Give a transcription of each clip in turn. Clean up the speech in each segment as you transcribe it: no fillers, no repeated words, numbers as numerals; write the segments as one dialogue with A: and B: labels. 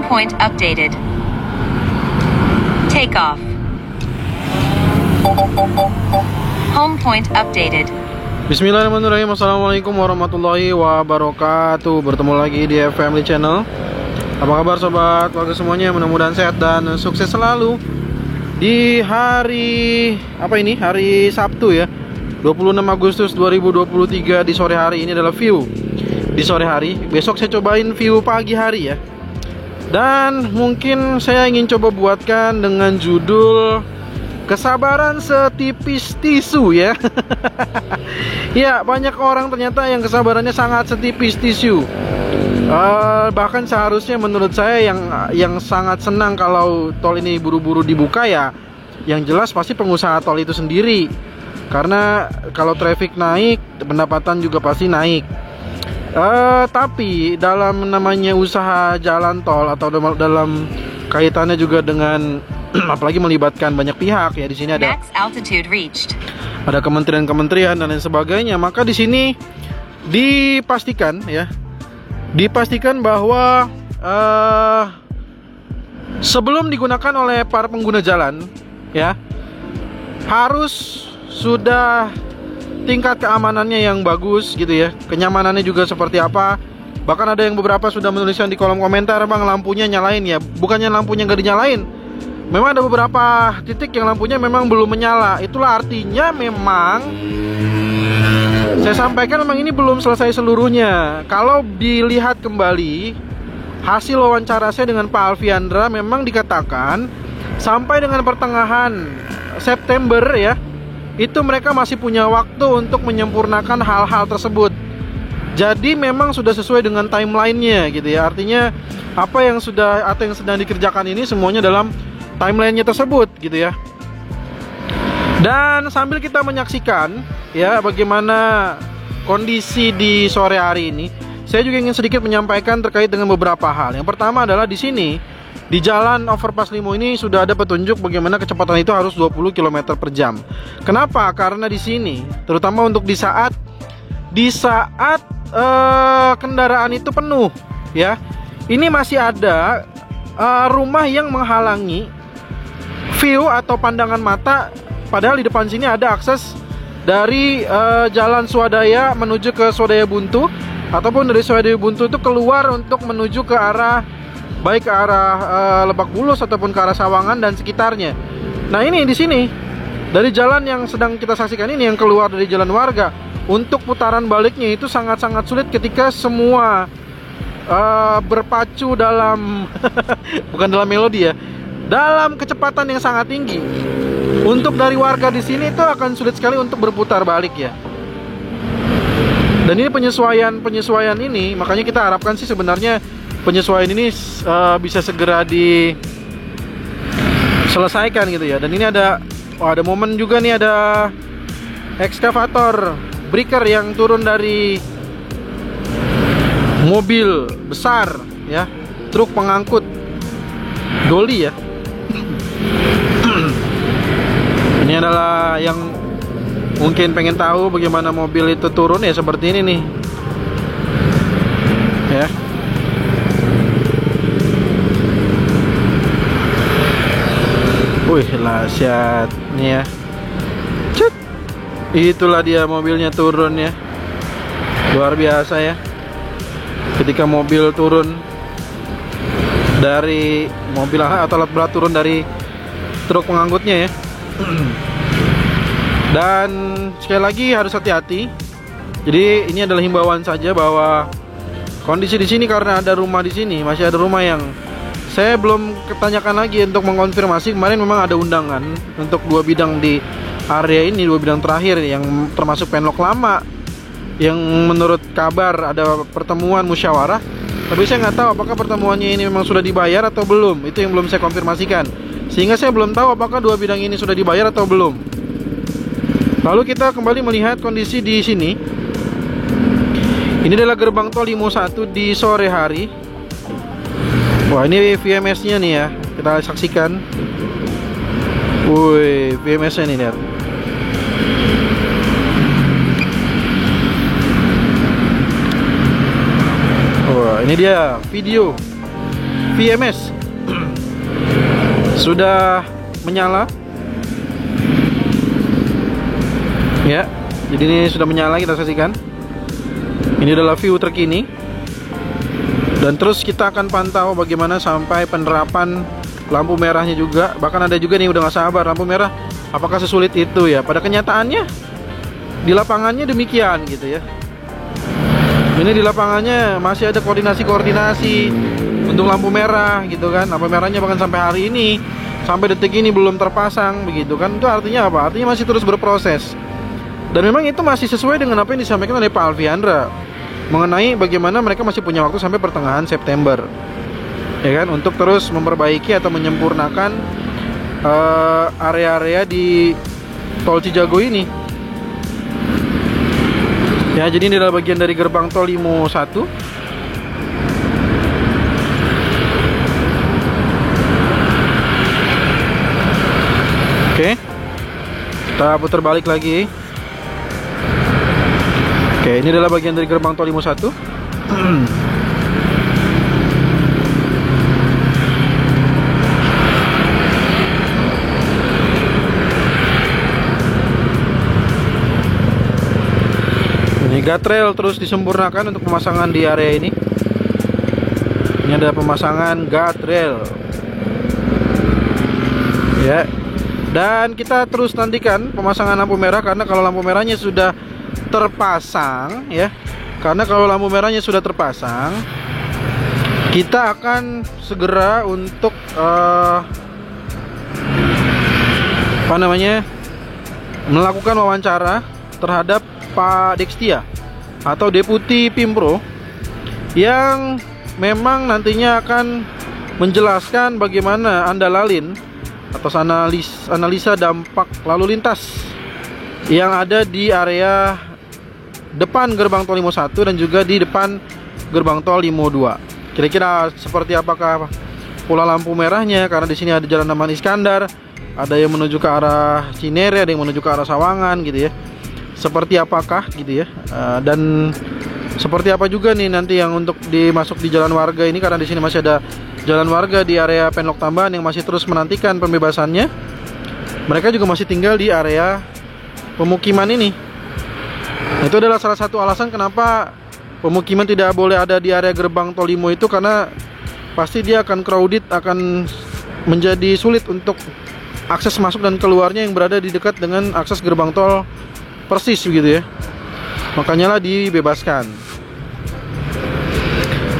A: Home point updated. Take off. Home point updated.
B: Bismillahirrahmanirrahim. Assalamualaikum warahmatullahi wabarakatuh. Bertemu lagi di Family Channel. Apa kabar sobat warga semuanya? Mudah-mudahan sehat dan sukses selalu. Di hari Hari Sabtu ya, 26 Agustus 2023 di sore hari. Ini adalah view di sore hari. Besok saya cobain view pagi hari ya. Dan mungkin saya ingin coba buatkan dengan judul kesabaran setipis tisu ya. Ya, banyak orang ternyata yang kesabarannya sangat setipis tisu. Bahkan seharusnya menurut saya yang sangat senang kalau tol ini buru-buru dibuka ya, yang jelas pasti pengusaha tol itu sendiri. Karena kalau traffic naik, pendapatan juga pasti naik. Tapi dalam namanya usaha jalan tol atau dalam kaitannya juga dengan apalagi melibatkan banyak pihak ya, di sini ada
A: Max altitude reached.
B: Ada kementerian-kementerian dan lain sebagainya. Maka di sini dipastikan bahwa sebelum digunakan oleh para pengguna jalan ya, harus sudah tingkat keamanannya yang bagus gitu ya, kenyamanannya juga seperti apa. Bahkan ada yang beberapa sudah menuliskan di kolom komentar, bang lampunya nyalain ya. Bukannya lampunya nggak dinyalain, memang ada beberapa titik yang lampunya memang belum menyala. Itulah artinya memang saya sampaikan memang ini belum selesai seluruhnya. Kalau dilihat kembali hasil wawancara saya dengan Pak Alfiandra, memang dikatakan sampai dengan pertengahan September ya, itu mereka masih punya waktu untuk menyempurnakan hal-hal tersebut. Jadi memang sudah sesuai dengan timelinenya gitu ya. Artinya apa yang sedang dikerjakan ini semuanya dalam timelinenya tersebut gitu ya. Dan sambil kita menyaksikan ya bagaimana kondisi di sore hari ini, saya juga ingin sedikit menyampaikan terkait dengan beberapa hal. Yang pertama adalah di sini di jalan overpass Limo ini sudah ada petunjuk bagaimana kecepatan itu harus 20 km per jam. Kenapa? Karena di sini terutama untuk di saat kendaraan itu penuh ya, ini masih ada rumah yang menghalangi view atau pandangan mata. Padahal di depan sini ada akses dari jalan Swadaya menuju ke Swadaya Buntu, ataupun dari Swadaya Buntu itu keluar untuk menuju ke arah baik ke arah Lebak Bulus ataupun ke arah Sawangan dan sekitarnya. Nah, ini di sini dari jalan yang sedang kita saksikan ini, yang keluar dari jalan warga, untuk putaran baliknya itu sangat-sangat sulit ketika semua berpacu dalam bukan dalam melodi ya, dalam kecepatan yang sangat tinggi. Untuk dari warga di sini itu akan sulit sekali untuk berputar balik ya. Dan ini penyesuaian ini, makanya kita harapkan sih sebenarnya penyesuaian ini bisa segera diselesaikan gitu ya. Dan ini ada momen juga nih, ada ekskavator breaker yang turun dari mobil besar ya, truk pengangkut doli ya. Ini adalah yang mungkin pengen tahu bagaimana mobil itu turun ya, seperti ini nih ya. Wih, dahsyat nih ya. Cet. Itulah dia mobilnya turun ya. Luar biasa ya. Ketika mobil turun dari mobil atau alat berat turun dari truk pengangkutnya ya. Dan sekali lagi harus hati-hati. Jadi ini adalah himbauan saja bahwa kondisi di sini, karena ada rumah di sini, masih ada rumah yang saya belum ketanyakan lagi untuk mengkonfirmasi. Kemarin memang ada undangan untuk 2 bidang di area ini, 2 bidang terakhir yang termasuk penlok lama, yang menurut kabar ada pertemuan musyawarah. Tapi saya nggak tahu apakah pertemuannya ini memang sudah dibayar atau belum. Itu yang belum saya konfirmasikan, sehingga saya belum tahu apakah 2 bidang ini sudah dibayar atau belum. Lalu kita kembali melihat kondisi di sini. Ini adalah gerbang tol Limo 1 di sore hari. Wah, ini VMS-nya nih ya, kita saksikan. Wih, VMS-nya nih lihat. Wah, ini dia video VMS sudah menyala. Ya, jadi ini sudah menyala, kita saksikan. Ini adalah view terkini. Dan terus kita akan pantau bagaimana sampai penerapan lampu merahnya juga. Bahkan ada juga nih udah nggak sabar, lampu merah apakah sesulit itu ya? Pada kenyataannya di lapangannya demikian gitu ya. Ini di lapangannya masih ada koordinasi untuk lampu merah gitu kan. Lampu merahnya bahkan sampai hari ini, sampai detik ini belum terpasang begitu kan. Itu artinya apa? Artinya masih terus berproses. Dan memang itu masih sesuai dengan apa yang disampaikan oleh Pak Alfiandra mengenai bagaimana mereka masih punya waktu sampai pertengahan September, ya kan, untuk terus memperbaiki atau menyempurnakan area-area di Tol Cijago ini. Ya, jadi ini adalah bagian dari gerbang tol Limo 1. Oke, kita putar balik lagi. Oke, ini adalah bagian dari gerbang tol Limo 1. Ini guardrail terus disempurnakan untuk pemasangan di area ini. Ini ada pemasangan guardrail. Ya. Dan kita terus nantikan pemasangan lampu merah, karena kalau lampu merahnya sudah terpasang ya, karena kalau lampu merahnya sudah terpasang, kita akan segera untuk melakukan wawancara terhadap Pak Dextia atau Deputi Pimpro yang memang nantinya akan menjelaskan bagaimana Andalalin atau analisa dampak lalu lintas yang ada di area depan gerbang tol Limo 1 dan juga di depan gerbang tol Limo 2. Kira-kira seperti apakah pola lampu merahnya, karena di sini ada Jalan Aman Iskandar, ada yang menuju ke arah Cinere, ada yang menuju ke arah Sawangan gitu ya. Seperti apakah gitu ya. Dan seperti apa juga nih nanti yang untuk dimasuk di jalan warga ini, karena di sini masih ada jalan warga di area Penlok Tambahan yang masih terus menantikan pembebasannya. Mereka juga masih tinggal di area pemukiman ini. Itu adalah salah satu alasan kenapa pemukiman tidak boleh ada di area gerbang tol Limo itu, karena pasti dia akan crowded, akan menjadi sulit untuk akses masuk dan keluarnya yang berada di dekat dengan akses gerbang tol persis begitu ya. Makanya lah dibebaskan.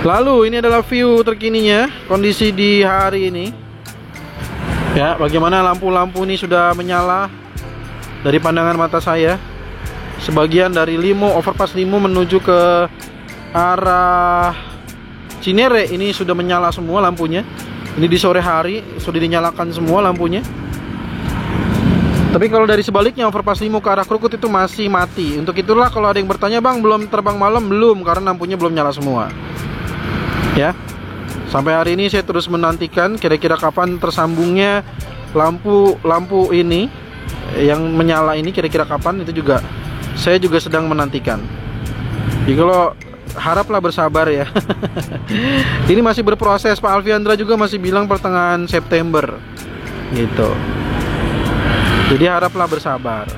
B: Lalu ini adalah view terkininya kondisi di hari ini. Ya, bagaimana lampu-lampu ini sudah menyala dari pandangan mata saya. Sebagian dari Limo, overpass Limo menuju ke arah Cinere ini sudah menyala semua lampunya. Ini di sore hari sudah dinyalakan semua lampunya. Tapi kalau dari sebaliknya overpass Limo ke arah Krukut itu masih mati. Untuk itulah kalau ada yang bertanya, "Bang, belum terbang malam?" Belum, karena lampunya belum nyala semua. Ya. Sampai hari ini saya terus menantikan kira-kira kapan tersambungnya lampu ini yang menyala ini, kira-kira kapan, itu juga saya juga sedang menantikan. Jadi kalau haraplah bersabar ya. Ini masih berproses. Pak Alfiandra juga masih bilang pertengahan September gitu. Jadi haraplah bersabar.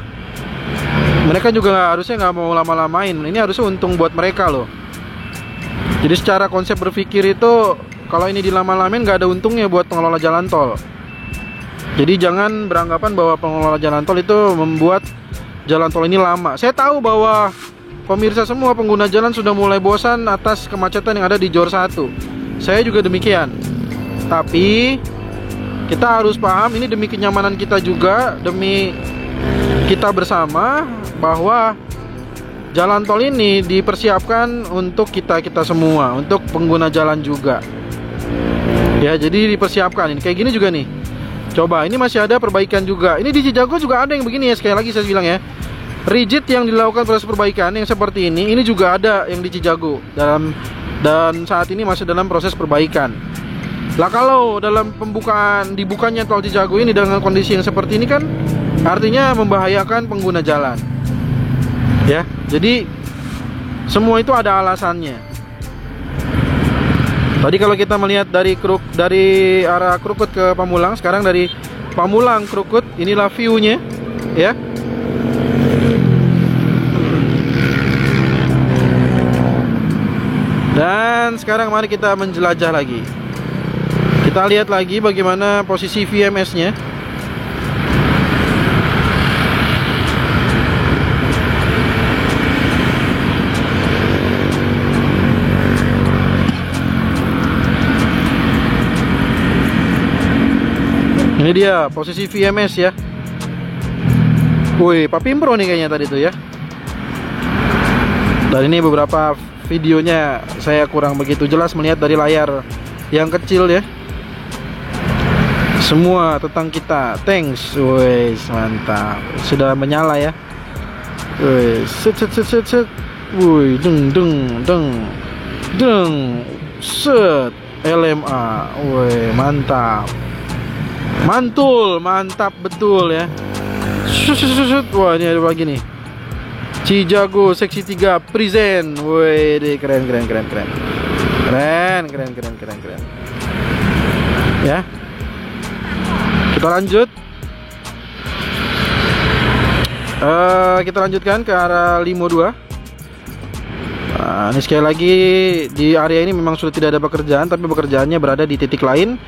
B: Mereka juga harusnya nggak mau lama-lamain. Ini harusnya untung buat mereka loh. Jadi secara konsep berpikir itu, kalau ini dilama-lamain nggak ada untungnya buat pengelola jalan tol. Jadi jangan beranggapan bahwa pengelola jalan tol itu membuat jalan tol ini lama. Saya tahu bahwa pemirsa semua pengguna jalan sudah mulai bosan atas kemacetan yang ada di Jor 1. Saya juga demikian. Tapi kita harus paham, ini demi kenyamanan kita juga, demi kita bersama, bahwa jalan tol ini dipersiapkan untuk kita semua, untuk pengguna jalan juga. Ya, jadi dipersiapkan. Ini kayak gini juga nih. Coba, ini masih ada perbaikan juga. Ini di Cijago juga ada yang begini ya, sekali lagi saya bilang ya. Rigid yang dilakukan proses perbaikan yang seperti ini juga ada yang di Cijago dan saat ini masih dalam proses perbaikan. Lah kalau dalam dibukanya tol Cijago ini dengan kondisi yang seperti ini kan artinya membahayakan pengguna jalan. Ya, jadi semua itu ada alasannya. Tadi kalau kita melihat dari arah Krukut ke Pamulang, sekarang dari Pamulang Krukut, inilah view-nya ya. Dan sekarang mari kita menjelajah lagi. Kita lihat lagi bagaimana posisi VMS-nya. Ini dia posisi VMS ya. Wih, Papimpro nih kayaknya tadi tuh ya. Dan ini beberapa videonya saya kurang begitu jelas melihat dari layar yang kecil ya. Semua tentang kita. Thanks. Wih, mantap. Sudah menyala ya. Wih, set. Wih, deng. Set. LMA. Wih, mantap. Mantap betul ya. Wah, ini ada lagi nih. Cijago seksi 3 present. Wih, keren. Ya. Kita lanjut. Kita lanjutkan ke arah Limo 2. Nah, ini sekali lagi di area ini memang sudah tidak ada pekerjaan, tapi pekerjaannya berada di titik lain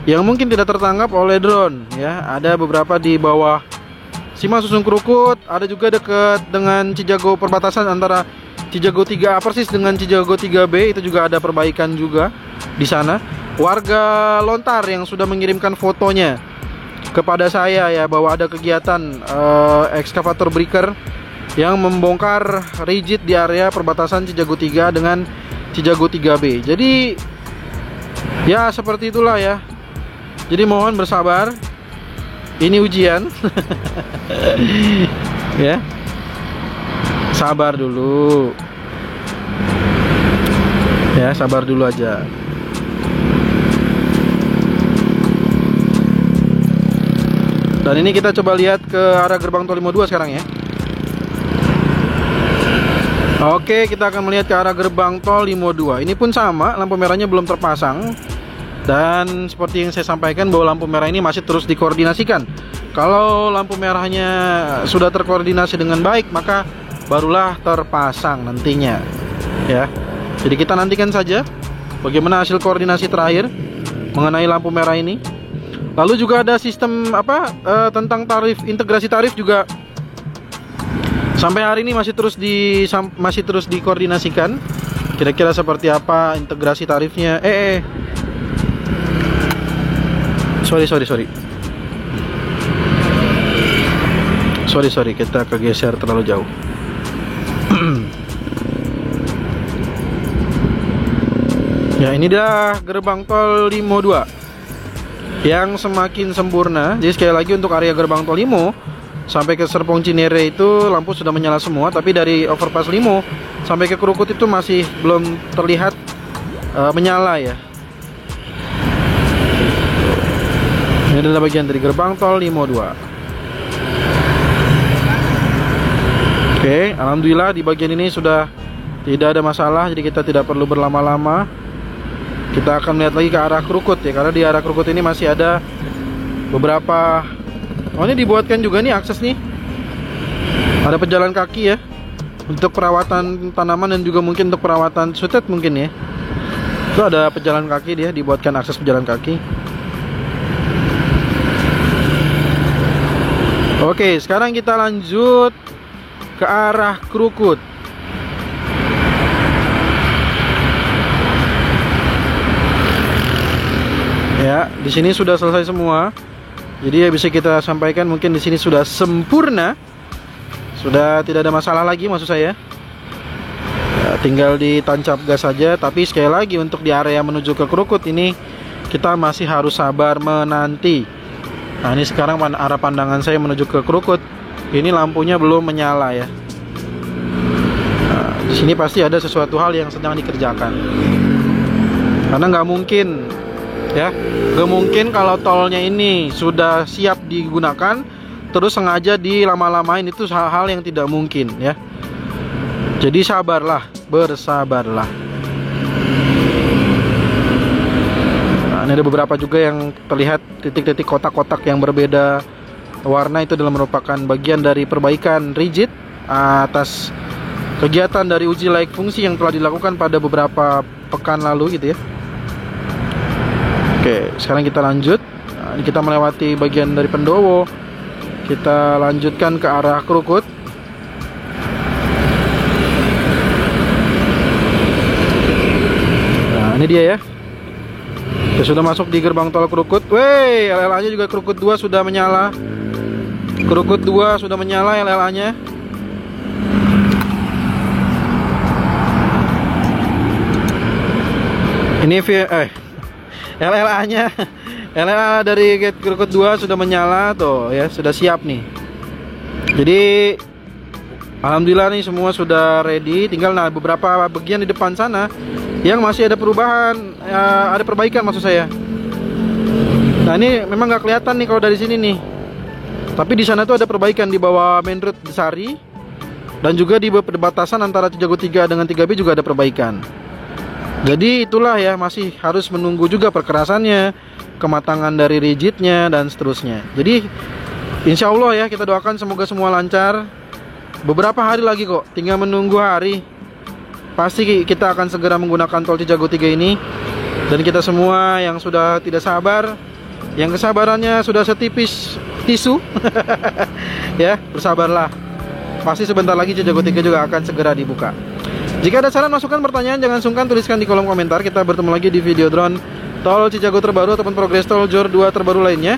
B: yang mungkin tidak tertangkap oleh drone ya. Ada beberapa di bawah Sima Susung Krukut, ada juga dekat dengan Cijago, perbatasan antara Cijago 3A persis dengan Cijago 3B, itu juga ada perbaikan juga di sana. Warga Lontar yang sudah mengirimkan fotonya kepada saya ya, bahwa ada kegiatan ekskavator breaker yang membongkar rigid di area perbatasan Cijago 3 dengan Cijago 3B. Jadi ya seperti itulah ya. Jadi mohon bersabar. Ini ujian. Ya. Sabar dulu. Ya, sabar dulu aja. Dan ini kita coba lihat ke arah gerbang tol Limo 2 sekarang ya. Oke, kita akan melihat ke arah gerbang tol Limo 2. Ini pun sama, lampu merahnya belum terpasang. Dan seperti yang saya sampaikan bahwa lampu merah ini masih terus dikoordinasikan. Kalau lampu merahnya sudah terkoordinasi dengan baik, maka barulah terpasang nantinya ya. Jadi kita nantikan saja bagaimana hasil koordinasi terakhir mengenai lampu merah ini. Lalu juga ada sistem tentang tarif, integrasi tarif juga sampai hari ini masih terus dikoordinasikan. Kira-kira seperti apa integrasi tarifnya? Sorry, kita kegeser terlalu jauh. Ya, ini dah gerbang tol Limo 2 yang semakin sempurna. Jadi sekali lagi untuk area gerbang tol Limo sampai ke Serpong Cinere itu lampu sudah menyala semua, tapi dari overpass Limo sampai ke Krukut itu masih belum terlihat menyala ya. Ini adalah bagian dari gerbang tol Limo 2. Oke, alhamdulillah di bagian ini sudah tidak ada masalah, jadi kita tidak perlu berlama-lama. Kita akan melihat lagi ke arah Krukut ya, karena di arah Krukut ini masih ada beberapa. Oh, ini dibuatkan juga nih akses nih. Ada pejalan kaki ya, untuk perawatan tanaman dan juga mungkin untuk perawatan sutet mungkin ya. Itu ada pejalan kaki, dia dibuatkan akses pejalan kaki. Oke, sekarang kita lanjut ke arah Krukut. Ya, di sini sudah selesai semua. Jadi ya bisa kita sampaikan mungkin di sini sudah sempurna. Sudah tidak ada masalah lagi maksud saya. Ya, tinggal ditancap gas saja, tapi sekali lagi untuk di area menuju ke Krukut ini kita masih harus sabar menanti. Nah, ini sekarang arah pandangan saya menuju ke Krukut. Ini lampunya belum menyala ya. Nah, di sini pasti ada sesuatu hal yang sedang dikerjakan. Karena nggak mungkin ya, nggak mungkin kalau tolnya ini sudah siap digunakan terus sengaja dilama-lamain, itu hal-hal yang tidak mungkin ya. Jadi sabarlah, bersabarlah. Nah, ini ada beberapa juga yang terlihat titik-titik kotak-kotak yang berbeda warna. Itu adalah merupakan bagian dari perbaikan rigid atas kegiatan dari uji layak fungsi yang telah dilakukan pada beberapa pekan lalu gitu ya. Oke, sekarang kita lanjut. Nah, ini kita melewati bagian dari pendowo. Kita lanjutkan ke arah Krukut. Nah, ini dia ya. Kita sudah masuk di gerbang tol Krukut. Wey, LLA-nya juga Krukut 2 sudah menyala. Krukut 2 sudah menyala LLA-nya. Ini LLA-nya. LLA dari gate Krukut 2 sudah menyala tuh ya, sudah siap nih. Jadi alhamdulillah nih semua sudah ready. Tinggal beberapa bagian di depan sana yang masih ada perubahan, ada perbaikan maksud saya. Nah, ini memang nggak kelihatan nih kalau dari sini nih. Tapi di sana tuh ada perbaikan di bawah main road Sari, dan juga di perbatasan antara Cijago 3 dengan 3B juga ada perbaikan. Jadi itulah ya, masih harus menunggu juga perkerasannya, kematangan dari rigidnya dan seterusnya. Jadi insya Allah ya, kita doakan semoga semua lancar. Beberapa hari lagi kok, tinggal menunggu hari. Pasti kita akan segera menggunakan tol Cijago 3 ini. Dan kita semua yang sudah tidak sabar, yang kesabarannya sudah setipis tisu ya, bersabarlah. Pasti sebentar lagi Cijago 3 juga akan segera dibuka. Jika ada saran, masukan, pertanyaan, jangan sungkan tuliskan di kolom komentar. Kita bertemu lagi di video drone tol Cijago terbaru ataupun progres tol JOR 2 terbaru lainnya.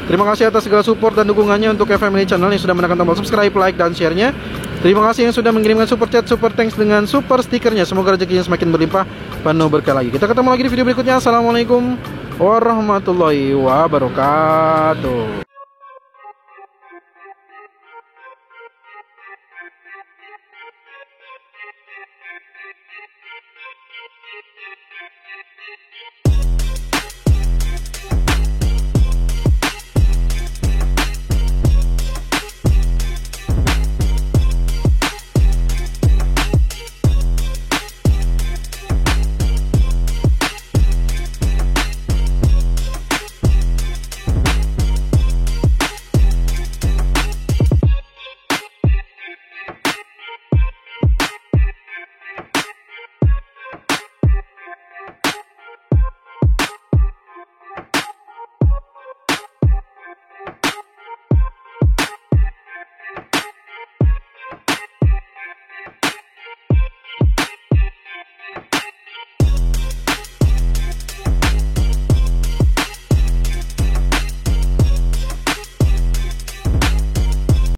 B: Terima kasih atas segala support dan dukungannya untuk FMily Channel yang sudah menekan tombol subscribe, like, dan share-nya. Terima kasih yang sudah mengirimkan super chat, super thanks dengan super stikernya. Semoga rezekinya semakin berlimpah, penuh berkah lagi. Kita ketemu lagi di video berikutnya. Assalamualaikum warahmatullahi wabarakatuh.